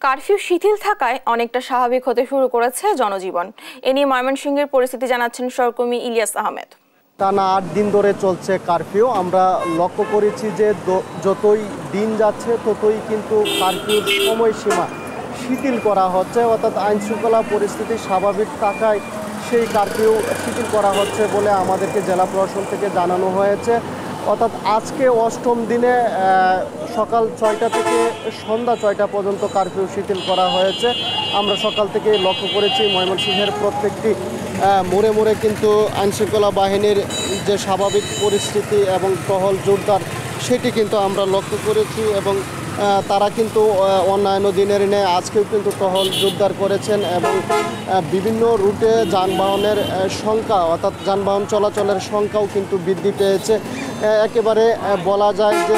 Curfew শিথিল থাকায় অনেকটা স্বাভাবিক হতে শুরু করেছে জনজীবন। এ নিয়ে ময়মনসিংহের পরিস্থিতি জানাচ্ছেন সহকর্মী ইলিয়াস আহমেদ। টানা ৮ দিন ধরে চলছে কারফিউ। আমরা লক্ষ্য করেছি যে যতই দিন যাচ্ছে ততই কিন্তু কারফিউর সময়সীমা শিথিল করা হচ্ছে, অর্থাৎ আইনশৃঙ্খলা পরিস্থিতি স্বাভাবিক থাকায় সেই কারফিউ শিথিল করা হচ্ছে বলে আমাদেরকে জেলা প্রশাসন থেকে জানানো হয়েছে। অর্থাৎ আজকে অষ্টম দিনে সকাল ৬টা থেকে সন্ধ্যা ৬টা পর্যন্ত কারফিউ শিথিল করা হয়েছে। আমরা সকাল থেকে লক্ষ্য করেছি ময়মনসিংহের প্রত্যেকটি মোড়ে মোড়ে কিন্তু আইনশৃঙ্খলা বাহিনীর যে স্বাভাবিক পরিস্থিতি এবং টহল জোরদার সেটি কিন্তু আমরা লক্ষ্য করেছি এবং তারা কিন্তু অন্যান্য দিনের ন্যায় আজকেও কিন্তু টহল জোরদার করেছেন এবং বিভিন্ন রুটে যানবাহনের সংখ্যা অর্থাৎ যানবাহন চলাচলের সংখ্যাও কিন্তু বৃদ্ধি পেয়েছে। একেবারে বলা যায় যে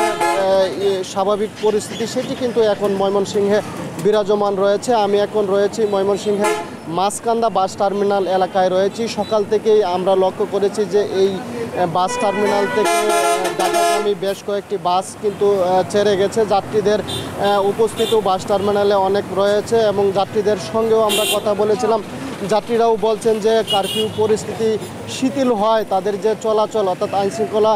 স্বাভাবিক পরিস্থিতি সেটি কিন্তু এখন ময়মনসিংহে বিরাজমান রয়েছে। আমি এখন রয়েছি ময়মনসিংহের মাঝকান্দা বাস টার্মিনাল এলাকায় রয়েছি। সকাল থেকেই আমরা লক্ষ্য করেছি যে এই বাস টার্মিনাল থেকে ঢাকাগামী বেশ কয়েকটি বাস কিন্তু ছেড়ে গেছে। যাত্রীদের উপস্থিতিও বাস টার্মিনালে অনেক রয়েছে এবং যাত্রীদের সঙ্গেও আমরা কথা বলেছিলাম। যাত্রীরাও বলছেন যে কারফিউ পরিস্থিতি শিথিল হয় তাদের যে চলাচল অর্থাৎ আইনশৃঙ্খলা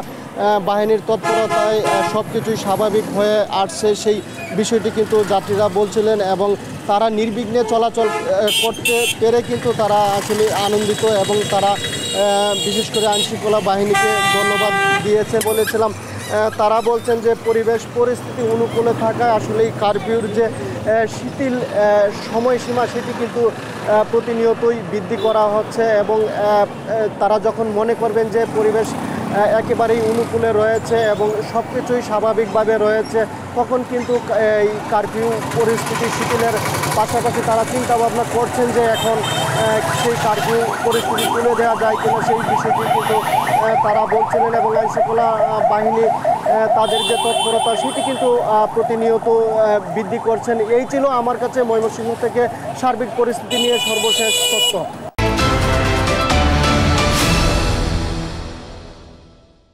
বাহিনীর তৎপরতায় সব কিছুই স্বাভাবিক হয়ে আসছে, সেই বিষয়টি কিন্তু যাত্রীরা বলছিলেন এবং তারা নির্বিঘ্নে চলাচল করতে পেরে কিন্তু তারা আসলে আনন্দিত এবং তারা বিশেষ করে আইনশৃঙ্খলা বাহিনীকে ধন্যবাদ দিয়েছে বলেছিলাম। তারা বলছেন যে পরিবেশ পরিস্থিতি অনুকূলে থাকায় আসলে এই কারফিউর যে শিথিল সময়সীমা সেটি কিন্তু প্রতিনিয়তই বৃদ্ধি করা হচ্ছে এবং তারা যখন মনে করবেন যে পরিবেশ একেবারেই অনুকূলে রয়েছে এবং সব কিছুই স্বাভাবিকভাবে রয়েছে তখন কিন্তু এই কারফিউ পরিস্থিতি শিথিলের পাশাপাশি তারা চিন্তা ভাবনা করছেন যে এখন সেই কারফিউ পরিস্থিতি তুলে দেওয়া যায় কিনা সেই বিষয়টি কিন্তু তারা বলছিলেন এবং আইনশৃঙ্খলা বাহিনী তাদের যে তৎপরতা সেটি কিন্তু প্রতিনিয়ত বৃদ্ধি করছেন। এই ছিল আমার কাছে ময়মনসিংহ থেকে সার্বিক পরিস্থিতি নিয়ে সর্বশেষ তথ্য।